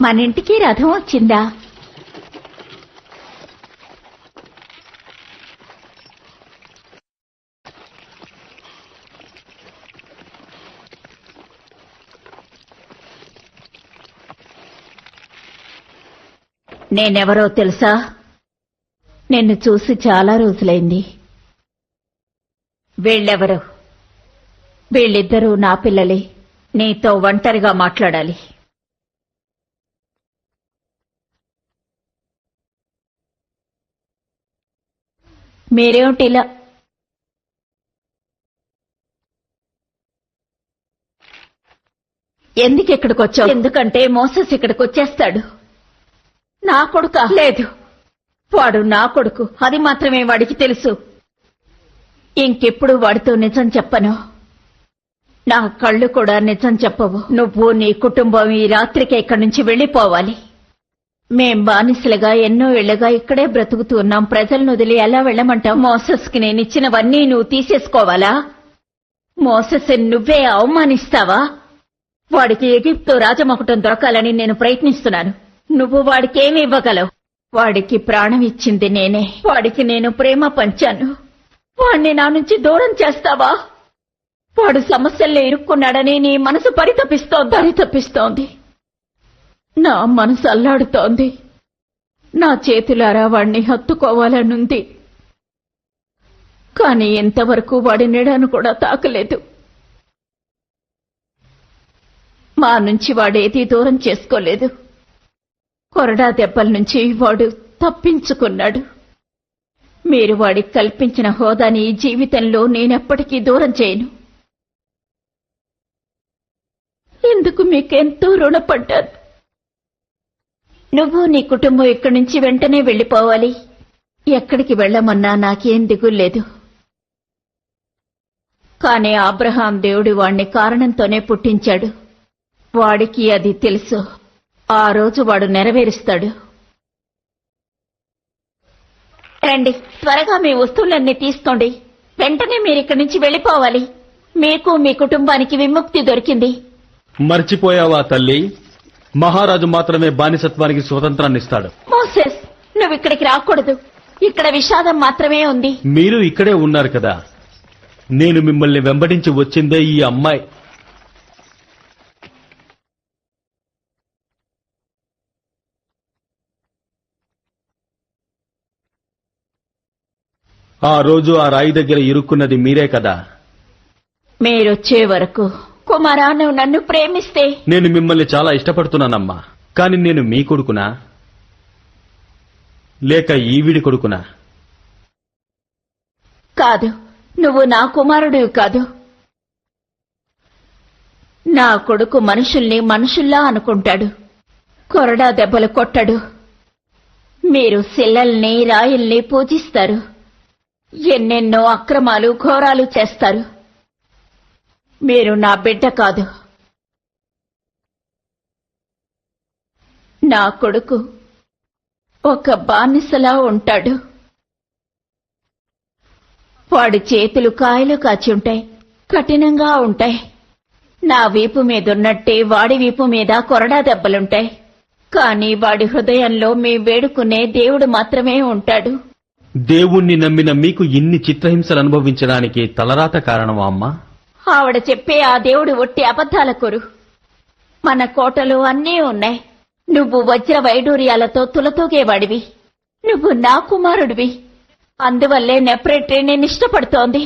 మన ఇంటికి రథం వచ్చిందా? నేనెవరో తెలుసా? నిన్ను చూసి చాలా రోజులైంది. వీళ్ళెవరు? వీళ్ళిద్దరూ నా పిల్లలే. నీతో ఒంటరిగా మాట్లాడాలి. మీరేమిటిలా? ఎందుకు ఇక్కడికి వచ్చావు? ఎందుకంటే మోసెస్ ఇక్కడికి వచ్చేస్తాడు. నా కొడుకా? లేదు, వాడు నా కొడుకు. అది మాత్రమే వాడికి తెలుసు. ఇంకెప్పుడు వాడితో నిజం చెప్పను. నా కళ్ళు కూడా నిజం చెప్పవు. నువ్వు నీ కుటుంబం ఈ రాత్రికే ఇక్కడి నుంచి వెళ్లిపోవాలి. మేం బానిసలుగా ఎన్నో ఏళ్లుగా ఇక్కడే బ్రతుకుతూ ఉన్నాం. ప్రజలను వదిలి ఎలా వెళ్లమంటావు? మోసెస్ కి నేనిచ్చినవన్నీ నువ్వు తీసేసుకోవాలా? మోసెస్ నువ్వే అవమానిస్తావా? వాడికి ఎగిప్తు రాజమకుటం దొరకాలని నేను ప్రయత్నిస్తున్నాను. నువ్వు వాడికేమి ఇవ్వగలవు? వాడికి ప్రాణం ఇచ్చింది నేనే. వాడికి నేను ప్రేమ పంచాను. వాణ్ణి నా నుంచి దూరం చేస్తావా? వాడు సమస్యల్లో ఇరుక్కున్నాడని నీ మనసు పరితపిస్తోంది. నా మనసు అల్లాడుతోంది. నా చేతులారా వాణ్ణి హత్తుకోవాలనుంది. కాని ఇంతవరకు వాడి నీడను కూడా తాకలేదు. మా నుంచి వాడేదీ దూరం చేసుకోలేదు. కొరడా దెబ్బల నుంచి వాడు తప్పించుకున్నాడు. మీరు వాడికి కల్పించిన హోదాని ఈ జీవితంలో నేనెప్పటికీ దూరం చేయను. ఇందుకు మీకెంతో రుణపడ్డాను. నువ్వు నీ కుటుంబం ఇక్కడి నుంచి వెంటనే వెళ్లిపోవాలి. ఎక్కడికి వెళ్లమన్నా నాకేం దిగుల్లేదు. కాని అబ్రహాం దేవుడు వాణ్ణి కారణంతోనే పుట్టించాడు. వాడికి అది తెలుసు. ఆ రోజు వాడు నెరవేరుస్తాడు. రండి, త్వరగా మీ వస్తువులన్నీ తీసుకోండి. వెంటనే మీరిక్కడి నుంచి వెళ్లిపోవాలి. మీకు మీ కుటుంబానికి విముక్తి దొరికింది. మర్చిపోయావా తల్లి? మహారాజు మాత్రమే బానిసత్వానికి స్వతంత్రాన్ని ఇస్తాడు. మోసెస్, నువ్వు ఇక్కడికి రాకూడదు. ఇక్కడ విషాదం మాత్రమే ఉంది. మీరు ఇక్కడే ఉన్నారు కదా. నేను మిమ్మల్ని వెంబడించి వచ్చిందే ఈ అమ్మాయి. ఆ రోజు ఆ రాయి దగ్గర ఇరుక్కున్నది మీరే కదా. మీరొచ్చే వరకు కుమారా, నువ్వు నన్ను ప్రేమిస్తే. నేను మిమ్మల్ని చాలా ఇష్టపడుతున్నానమ్మా. కాని నేను మీ కొడుకునా లేక ఈవిడి కొడుకునా? కాదు, నువ్వు నా కుమారుడివి కాదు. నా కొడుకు మనుషుల్ని మనుషుల్లా అనుకుంటాడు. కొరడా దెబ్బలు కొట్టడు. మీరు శిలల్ని రాయిల్ని పూజిస్తారు. ఎన్నెన్నో అక్రమాలు ఘోరాలు చేస్తారు. మీరు నా బిడ్డ కాదు. నా కొడుకు ఒక బానిసలా ఉంటాడు. వాడి చేతులు కాయలు కాచి ఉంటాయి, కఠినంగా ఉంటాయి. నా వీపు మీదున్నట్టే వాడి వీపు మీద కొరడా దెబ్బలుంటాయి. కాని వాడి హృదయంలో మీ వేడుకునే దేవుడు మాత్రమే ఉంటాడు. దేవుణ్ణి నమ్మిన మీకు ఇన్ని చిత్రహింసలు అనుభవించడానికి తలరాత కారణమా అమ్మా? ఆవిడ చెప్పే ఆ దేవుడు ఒట్టి అబద్ధాల కొరు. మన కోటలు అన్నీ ఉన్నాయి. నువ్వు వజ్ర వైడూర్యాలతో తులతూగేవాడివి. నువ్వు నా కుమారుడివి. అందువల్లే నెప్రెట్రీ నేను ఇష్టపడుతోంది.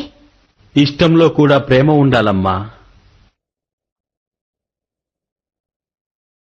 ఇష్టంలో కూడా ప్రేమ ఉండాలమ్మా.